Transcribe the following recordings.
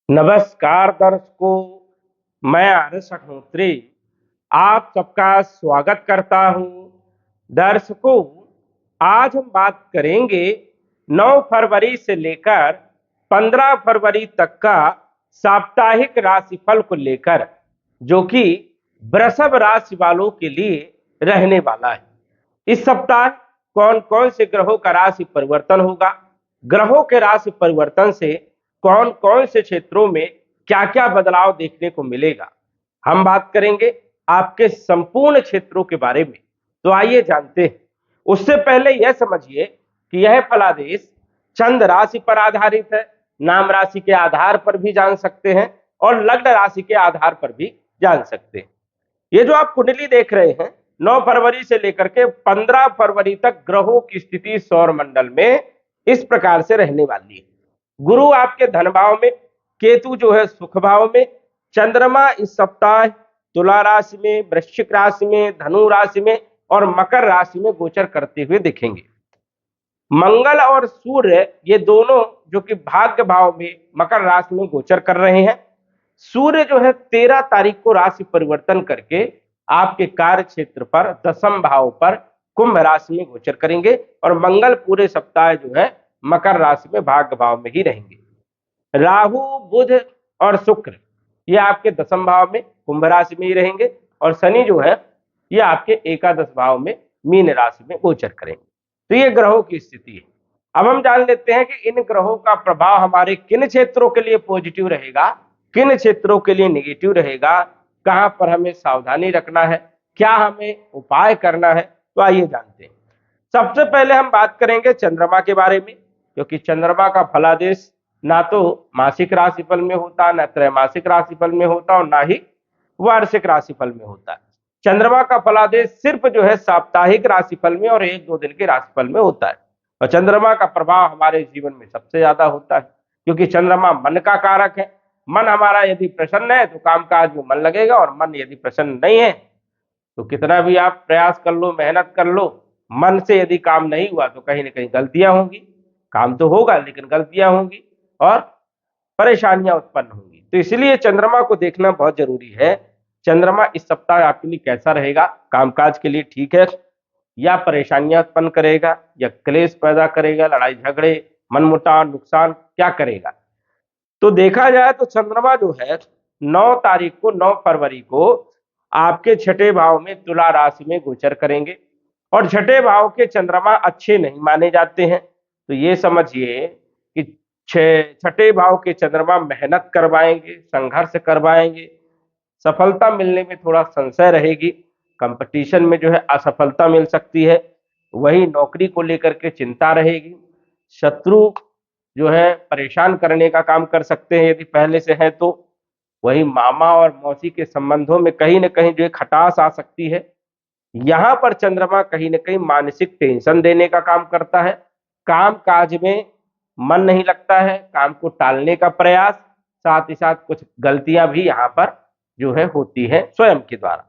नमस्कार दर्शकों, मैं आर्यस अग्निहोत्री आप सबका स्वागत करता हूं। दर्शकों, आज हम बात करेंगे 9 फरवरी से लेकर 15 फरवरी तक का साप्ताहिक राशिफल को लेकर, जो कि वृषभ राशि वालों के लिए रहने वाला है। इस सप्ताह कौन कौन से ग्रहों का राशि परिवर्तन होगा, ग्रहों के राशि परिवर्तन से कौन कौन से क्षेत्रों में क्या क्या बदलाव देखने को मिलेगा, हम बात करेंगे आपके संपूर्ण क्षेत्रों के बारे में। तो आइए जानते हैं। उससे पहले यह समझिए कि यह फलादेश चंद्र राशि पर आधारित है। नाम राशि के आधार पर भी जान सकते हैं और लग्न राशि के आधार पर भी जान सकते हैं। ये जो आप कुंडली देख रहे हैं, 9 फरवरी से लेकर के 15 फरवरी तक ग्रहों की स्थिति सौर मंडल में इस प्रकार से रहने वाली है। गुरु आपके धन भाव में, केतु जो है सुख भाव में, चंद्रमा इस सप्ताह तुला राशि में, वृश्चिक राशि में, धनु राशि में और मकर राशि में गोचर करते हुए दिखेंगे। मंगल और सूर्य ये दोनों जो कि भाग्य भाव में मकर राशि में गोचर कर रहे हैं। सूर्य जो है 13 तारीख को राशि परिवर्तन करके आपके कार्य क्षेत्र पर दसम भाव पर कुंभ राशि में गोचर करेंगे और मंगल पूरे सप्ताह जो है मकर राशि में भाग्य भाव में ही रहेंगे। राहु, बुध और शुक्र ये आपके दसम भाव में कुंभ राशि में ही रहेंगे और शनि जो है ये आपके एकादश भाव में मीन राशि में गोचर करेंगे। तो ये ग्रहों की स्थिति है। अब हम जान लेते हैं कि इन ग्रहों का प्रभाव हमारे किन क्षेत्रों के लिए पॉजिटिव रहेगा, किन क्षेत्रों के लिए नेगेटिव रहेगा, कहां पर हमें सावधानी रखना है, क्या हमें उपाय करना है। तो आइए जानते हैं। सबसे पहले हम बात करेंगे चंद्रमा के बारे में, क्योंकि चंद्रमा का फलादेश ना तो मासिक राशिफल में होता, ना त्रैमासिक राशिफल में होता और ना ही वार्षिक राशिफल में होता है। चंद्रमा का फलादेश सिर्फ जो है साप्ताहिक राशिफल में और 1-2 दिन के राशिफल में होता है। और चंद्रमा का प्रभाव हमारे जीवन में सबसे ज्यादा होता है, क्योंकि चंद्रमा मन का कारक है। मन हमारा यदि प्रसन्न है तो कामकाज में मन लगेगा, और मन यदि प्रसन्न नहीं है तो कितना भी आप प्रयास कर लो, मेहनत कर लो, मन से यदि काम नहीं हुआ तो कहीं ना कहीं गलतियां होंगी। काम तो होगा लेकिन गलतियां होंगी और परेशानियां उत्पन्न होंगी। तो इसलिए चंद्रमा को देखना बहुत जरूरी है। चंद्रमा इस सप्ताह आपके लिए कैसा रहेगा, कामकाज के लिए ठीक है या परेशानियां उत्पन्न करेगा या क्लेश पैदा करेगा, लड़ाई झगड़े, मनमुटाव, नुकसान क्या करेगा। तो देखा जाए तो चंद्रमा जो है 9 तारीख को, 9 फरवरी को आपके छठे भाव में तुला राशि में गोचर करेंगे और छठे भाव के चंद्रमा अच्छे नहीं माने जाते हैं। तो ये समझिए कि छठे भाव के चंद्रमा मेहनत करवाएंगे, संघर्ष करवाएंगे, सफलता मिलने में थोड़ा संशय रहेगी, कंपटीशन में जो है असफलता मिल सकती है। वही नौकरी को लेकर के चिंता रहेगी, शत्रु जो है परेशान करने का काम कर सकते हैं यदि पहले से है तो। वही मामा और मौसी के संबंधों में कहीं ना कहीं जो है खटास आ सकती है। यहां पर चंद्रमा कहीं ना कहीं मानसिक टेंशन देने का काम करता है। काम काज में मन नहीं लगता है, काम को टालने का प्रयास, साथ ही साथ कुछ गलतियां भी यहां पर जो है होती है स्वयं के द्वारा।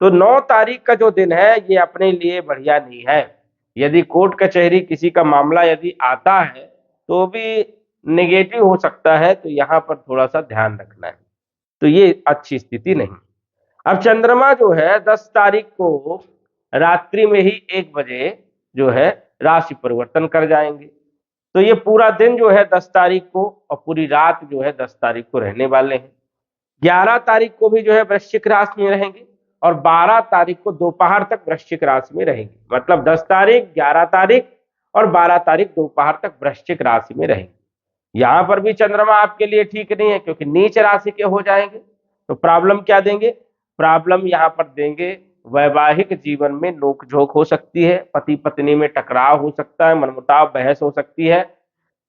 तो 9 तारीख का जो दिन है ये अपने लिए बढ़िया नहीं है। यदि कोर्ट कचहरी किसी का मामला यदि आता है तो भी नेगेटिव हो सकता है, तो यहां पर थोड़ा सा ध्यान रखना है। तो ये अच्छी स्थिति नहीं। अब चंद्रमा जो है 10 तारीख को रात्रि में ही 1 बजे जो है राशि परिवर्तन कर जाएंगे। तो ये पूरा दिन जो है 10 तारीख को और पूरी रात जो है 10 तारीख को रहने वाले हैं। 11 तारीख को भी जो है वृश्चिक राशि में रहेंगे और 12 तारीख को दोपहर तक वृश्चिक राशि में रहेंगे। मतलब 10 तारीख, 11 तारीख और 12 तारीख दोपहर तक वृश्चिक राशि में रहेंगे। यहां पर भी चंद्रमा आपके लिए ठीक नहीं है, क्योंकि नीच राशि के हो जाएंगे। तो प्रॉब्लम क्या देंगे, प्रॉब्लम यहां पर देंगे वैवाहिक जीवन में नोक-झोंक हो सकती है, पति पत्नी में टकराव हो सकता है, मनमुटाव, बहस हो सकती है।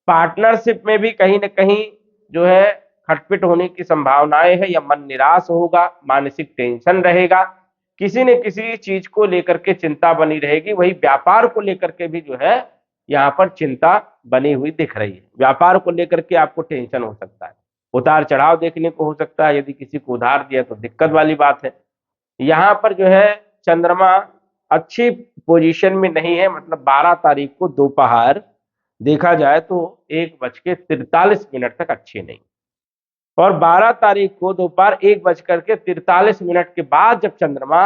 पार्टनरशिप में भी कहीं ना कहीं जो है खटपिट होने की संभावनाएं है, या मन निराश होगा, मानसिक टेंशन रहेगा, किसी न किसी चीज को लेकर के चिंता बनी रहेगी। वही व्यापार को लेकर के भी जो है यहाँ पर चिंता बनी हुई दिख रही है। व्यापार को लेकर के आपको टेंशन हो सकता है, उतार चढ़ाव देखने को हो सकता है। यदि किसी को उधार दिया तो दिक्कत वाली बात है। यहाँ पर जो है चंद्रमा अच्छी पोजीशन में नहीं है। मतलब 12 तारीख को दोपहर देखा जाए तो 1:43 तक अच्छे नहीं। और 12 तारीख को दोपहर 1:43 के बाद जब चंद्रमा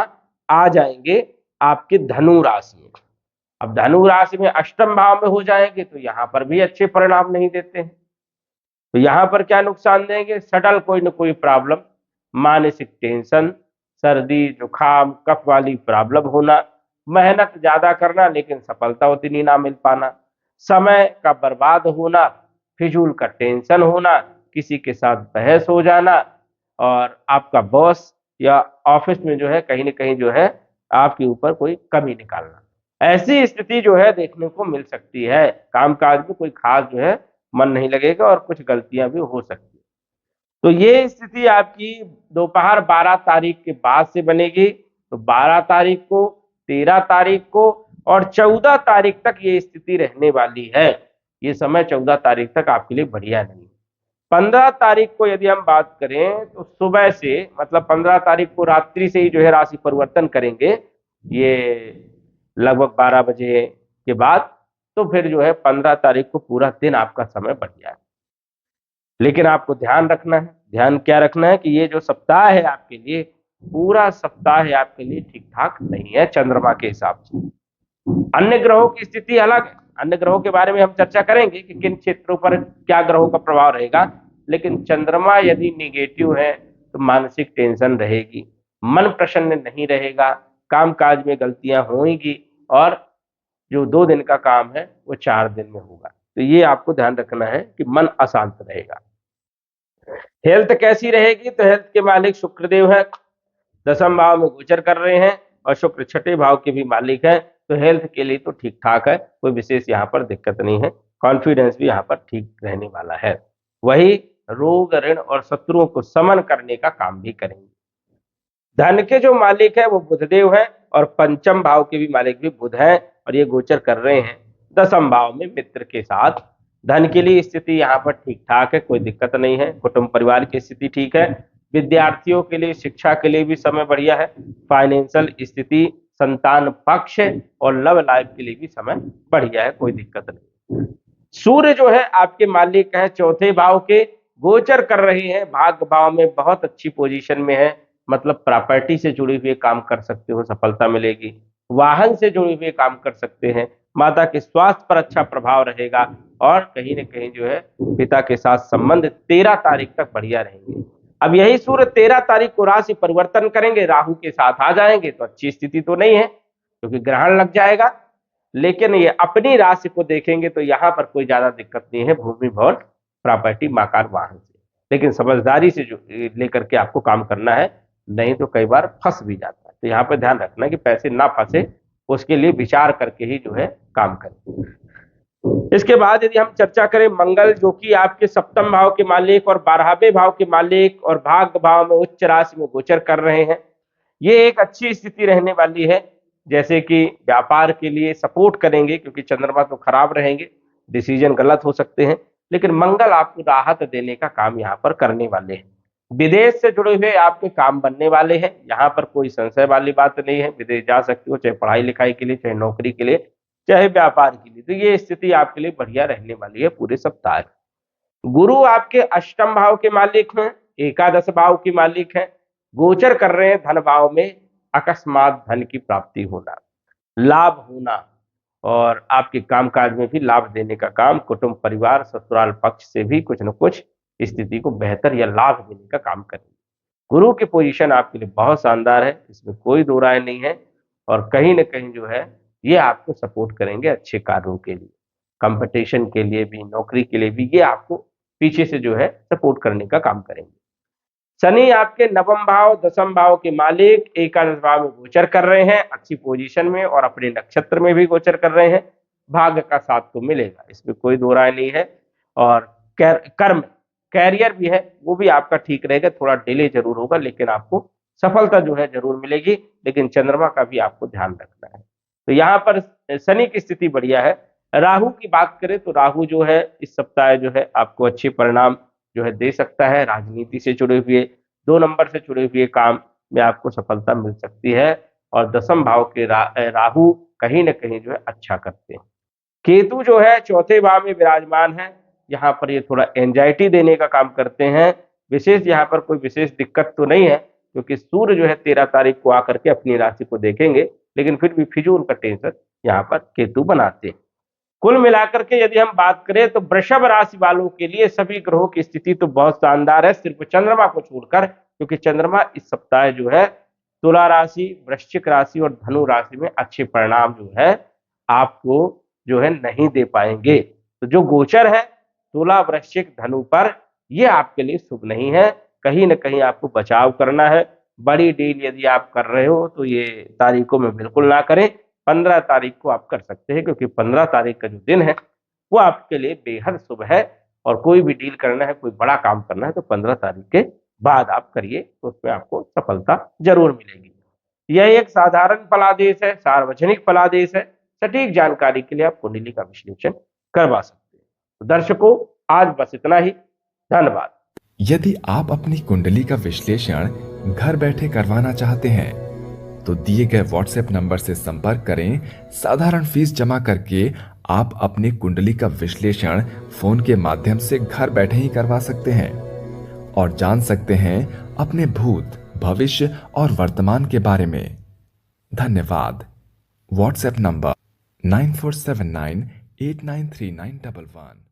आ जाएंगे आपके धनु राशि में। अब धनु राशि में अष्टम भाव में हो जाएंगे तो यहां पर भी अच्छे परिणाम नहीं देते हैं। तो यहां पर क्या नुकसान देंगे, सडल कोई न कोई प्रॉब्लम, मानसिक टेंशन, सर्दी जुकाम कफ वाली प्रॉब्लम होना, मेहनत ज्यादा करना लेकिन सफलता उतनी ना मिल पाना, समय का बर्बाद होना, फिजूल का टेंशन होना, किसी के साथ बहस हो जाना, और आपका बॉस या ऑफिस में जो है कहीं ना कहीं जो है आपके ऊपर कोई कमी निकालना, ऐसी स्थिति जो है देखने को मिल सकती है। कामकाज में कोई खास जो है मन नहीं लगेगा और कुछ गलतियां भी हो सकती है। तो ये स्थिति आपकी दोपहर 12 तारीख के बाद से बनेगी। तो 12 तारीख को, 13 तारीख को और 14 तारीख तक ये स्थिति रहने वाली है। ये समय 14 तारीख तक आपके लिए बढ़िया नहीं। 15 तारीख को यदि हम बात करें तो सुबह से, मतलब 15 तारीख को रात्रि से ही जो है राशि परिवर्तन करेंगे, ये लगभग 12 बजे के बाद, तो फिर जो है 15 तारीख को पूरा दिन आपका समय बढ़िया है। लेकिन आपको ध्यान रखना है, ध्यान क्या रखना है कि ये जो सप्ताह है आपके लिए, पूरा सप्ताह है आपके लिए ठीक ठाक नहीं है चंद्रमा के हिसाब से। अन्य ग्रहों की स्थिति अलग है, अन्य ग्रहों के बारे में हम चर्चा करेंगे कि किन क्षेत्रों पर क्या ग्रहों का प्रभाव रहेगा, लेकिन चंद्रमा यदि निगेटिव है तो मानसिक टेंशन रहेगी, मन प्रसन्न नहीं रहेगा, कामकाज में गलतियां होंगी, और जो 2 दिन का काम है वो 4 दिन में होगा। तो ये आपको ध्यान रखना है कि मन अशांत रहेगा। हेल्थ कैसी रहेगी, तो हेल्थ के मालिक शुक्रदेव है, 10वें भाव में गोचर कर रहे हैं, और शुक्र 6ठे भाव के भी मालिक हैं। तो हेल्थ के लिए तो ठीक ठाक है, कोई विशेष यहाँ पर दिक्कत नहीं है, कॉन्फिडेंस भी यहाँ पर ठीक रहने वाला है। वही रोग ऋण और शत्रुओं को समन करने का काम भी करेंगे। धन के जो मालिक है वो बुधदेव है, और 5वें भाव के भी मालिक भी बुध है, और ये गोचर कर रहे हैं 10वें भाव में मित्र के साथ। धन के लिए स्थिति यहाँ पर ठीक ठाक है, कोई दिक्कत नहीं है, कुटुंब परिवार की स्थिति ठीक है, विद्यार्थियों के लिए शिक्षा के लिए भी समय बढ़िया है, फाइनेंशियल स्थिति, संतान पक्ष और लव लाइफ के लिए भी समय बढ़िया है, कोई दिक्कत नहीं। सूर्य जो है आपके मालिक है 4थे भाव के, गोचर कर रहे हैं भाग्य भाव में, बहुत अच्छी पोजीशन में है, मतलब प्रॉपर्टी से जुड़े हुए काम कर सकते हो, सफलता मिलेगी, वाहन से जुड़े हुए काम कर सकते हैं, माता के स्वास्थ्य पर अच्छा प्रभाव रहेगा, और कहीं ना कहीं जो है पिता के साथ संबंध 13 तारीख तक बढ़िया रहेंगे। अब यही सूर्य 13 तारीख को राशि परिवर्तन करेंगे, राहु के साथ आ जाएंगे, तो अच्छी स्थिति तो नहीं है क्योंकि ग्रहण लग जाएगा, लेकिन ये अपनी राशि को देखेंगे तो यहाँ पर कोई ज्यादा दिक्कत नहीं है, भूमि भवन प्रॉपर्टी मकान वाहन से, लेकिन समझदारी से जो लेकर के आपको काम करना है, नहीं तो कई बार फंस भी जाता है। तो यहाँ पर ध्यान रखना कि पैसे ना फंसे, उसके लिए विचार करके ही जो है काम करें। इसके बाद यदि हम चर्चा करें मंगल, जो कि आपके 7वें भाव के मालिक और 12वें भाव के मालिक और भाग्य भाव में उच्च राशि में गोचर कर रहे हैं, ये एक अच्छी स्थिति रहने वाली है, जैसे कि व्यापार के लिए सपोर्ट करेंगे, क्योंकि चंद्रमा तो खराब रहेंगे, डिसीजन गलत हो सकते हैं, लेकिन मंगल आपको राहत देने का काम यहाँ पर करने वाले हैं। विदेश से जुड़े हुए आपके काम बनने वाले हैं, यहाँ पर कोई संशय वाली बात नहीं है, विदेश जा सकते हो, चाहे पढ़ाई लिखाई के लिए, चाहे नौकरी के लिए, चाहे व्यापार के लिए। तो ये स्थिति आपके लिए बढ़िया रहने वाली है पूरे सप्ताह। गुरु आपके 8वें भाव के मालिक हैं, एकादश भाव के मालिक हैं, गोचर कर रहे हैं धन भाव में, अकस्मात धन की प्राप्ति होना, लाभ होना, और आपके कामकाज में भी लाभ देने का काम, कुटुंब परिवार ससुराल पक्ष से भी कुछ न कुछ स्थिति को बेहतर या लाभ देने का काम करेंगे। गुरु की पोजीशन आपके लिए बहुत शानदार है, इसमें कोई दो राय नहीं है, और कहीं ना कहीं जो है ये आपको सपोर्ट करेंगे अच्छे कार्यों के लिए, कंपटीशन के लिए भी, नौकरी के लिए भी, ये आपको पीछे से जो है सपोर्ट करने का काम करेंगे। शनि आपके 9वें भाव 10वें भाव के मालिक एकादश भाव में गोचर कर रहे हैं, अच्छी पोजीशन में, और अपने नक्षत्र में भी गोचर कर रहे हैं, भाग्य का साथ तो मिलेगा, इसमें कोई दो राय नहीं है। और कर्म कैरियर भी है वो भी आपका ठीक रहेगा, थोड़ा डिले जरूर होगा, लेकिन आपको सफलता जो है जरूर मिलेगी, लेकिन चंद्रमा का भी आपको ध्यान रखना है। तो यहाँ पर शनि की स्थिति बढ़िया है। राहु की बात करें तो राहु जो है इस सप्ताह जो है आपको अच्छे परिणाम जो है दे सकता है, राजनीति से जुड़े हुए 2 नंबर से जुड़े हुए काम में आपको सफलता मिल सकती है, और 10वें भाव के राहु कहीं ना कहीं जो है अच्छा करते हैं। केतु जो है 4थे भाव में विराजमान है, यहाँ पर ये थोड़ा एंजाइटी देने का काम करते हैं, विशेष यहाँ पर कोई विशेष दिक्कत तो नहीं है, क्योंकि सूर्य जो है 13 तारीख को आकर के अपनी राशि को देखेंगे, लेकिन फिर भी फिजूल का टेंशन यहाँ पर केतु बनाते हैं। कुल मिलाकर के यदि हम बात करें तो वृषभ राशि वालों के लिए सभी ग्रहों की स्थिति तो बहुत शानदार है, सिर्फ चंद्रमा को छोड़कर, क्योंकि चंद्रमा इस सप्ताह जो है तुला राशि, वृश्चिक राशि और धनु राशि में अच्छे परिणाम जो है आपको जो है नहीं दे पाएंगे। तो जो गोचर है तुला वृश्चिक धनु पर, ये आपके लिए शुभ नहीं है। कहीं ना कहीं आपको बचाव करना है। बड़ी डील यदि आप कर रहे हो तो ये तारीखों में बिल्कुल ना करें। 15 तारीख को आप कर सकते हैं, क्योंकि 15 तारीख का जो दिन है वो आपके लिए बेहद शुभ है। और कोई भी डील करना है, कोई बड़ा काम करना है तो 15 तारीख के बाद आप करिए, तो उसमें आपको सफलता जरूर मिलेगी। यह एक साधारण फलादेश है, सार्वजनिक फलादेश है। सटीक जानकारी के लिए आप कुंडली का विश्लेषण करवा सकते हैं। तो दर्शकों, आज बस इतना ही। धन्यवाद। यदि आप अपनी कुंडली का विश्लेषण घर बैठे करवाना चाहते हैं तो दिए गए व्हाट्सएप नंबर से संपर्क करें। साधारण फीस जमा करके आप अपनी कुंडली का विश्लेषण फोन के माध्यम से घर बैठे ही करवा सकते हैं और जान सकते हैं अपने भूत, भविष्य और वर्तमान के बारे में। धन्यवाद। WhatsApp number 9479893911।